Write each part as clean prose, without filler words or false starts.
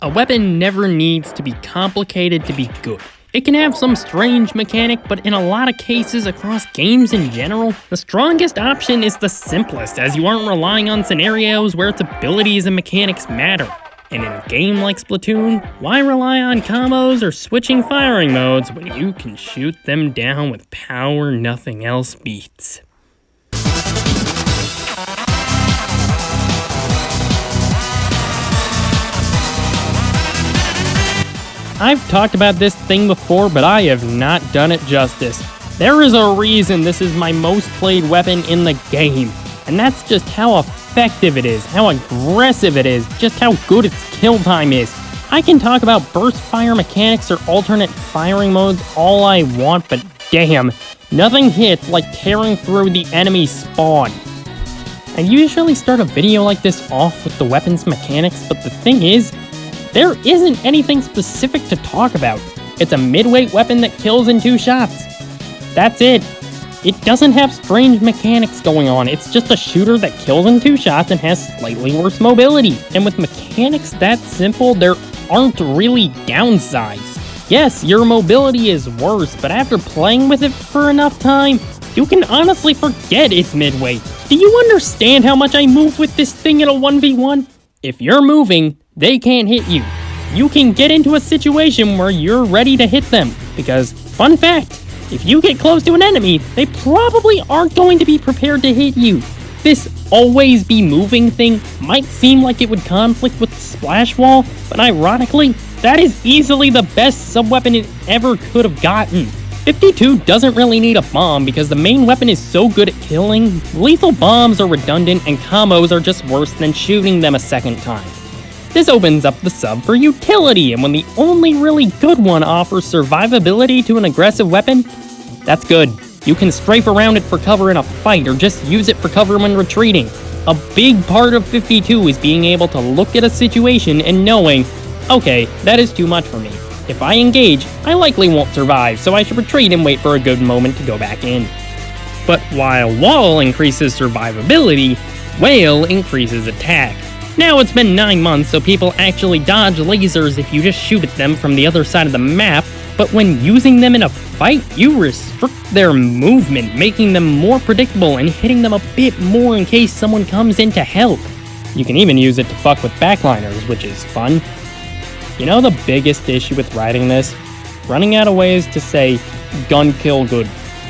A weapon never needs to be complicated to be good. It can have some strange mechanic, but in a lot of cases across games in general, the strongest option is the simplest, as you aren't relying on scenarios where its abilities and mechanics matter. And in a game like Splatoon, why rely on combos or switching firing modes when you can shoot them down with power nothing else beats? I've talked about this thing before, but I have not done it justice. There is a reason this is my most played weapon in the game, and that's just how effective it is, how aggressive it is, just how good its kill time is. I can talk about burst fire mechanics or alternate firing modes all I want, but damn, nothing hits like tearing through the enemy spawn. I usually start a video like this off with the weapon's mechanics, but the thing is, there isn't anything specific to talk about. It's a mid-weight weapon that kills in 2 shots. That's it. It doesn't have strange mechanics going on. It's just a shooter that kills in 2 shots and has slightly worse mobility. And with mechanics that simple, there aren't really downsides. Yes, your mobility is worse, but after playing with it for enough time, you can honestly forget it's mid-weight. Do you understand how much I move with this thing in a 1v1? If you're moving, they can't hit you. You can get into a situation where you're ready to hit them, because, fun fact, if you get close to an enemy, they probably aren't going to be prepared to hit you. This always be moving thing might seem like it would conflict with the splash wall, but ironically, that is easily the best sub-weapon it ever could have gotten. 52 doesn't really need a bomb because the main weapon is so good at killing. Lethal bombs are redundant and combos are just worse than shooting them a second time. This opens up the sub for utility, and when the only really good one offers survivability to an aggressive weapon, that's good. You can strafe around it for cover in a fight or just use it for cover when retreating. A big part of 52 is being able to look at a situation and knowing, okay, that is too much for me. If I engage, I likely won't survive, so I should retreat and wait for a good moment to go back in. But while Wall increases survivability, Whale increases attack. Now it's been 9 months, so people actually dodge lasers if you just shoot at them from the other side of the map, but when using them in a fight, you restrict their movement, making them more predictable and hitting them a bit more in case someone comes in to help. You can even use it to fuck with backliners, which is fun. You know the biggest issue with writing this? Running out of ways to say, gun kill good.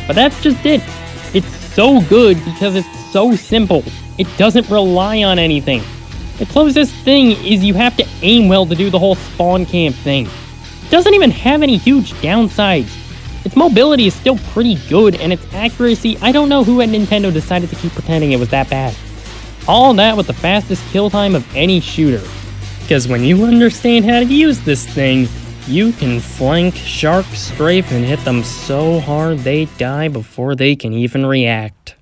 But that's just it. It's so good because it's so simple. It doesn't rely on anything. The closest thing is you have to aim well to do the whole spawn camp thing. It doesn't even have any huge downsides. Its mobility is still pretty good, and its accuracy, I don't know who at Nintendo decided to keep pretending it was that bad. All that with the fastest kill time of any shooter. Because when you understand how to use this thing, you can flank, shark, strafe, and hit them so hard they die before they can even react.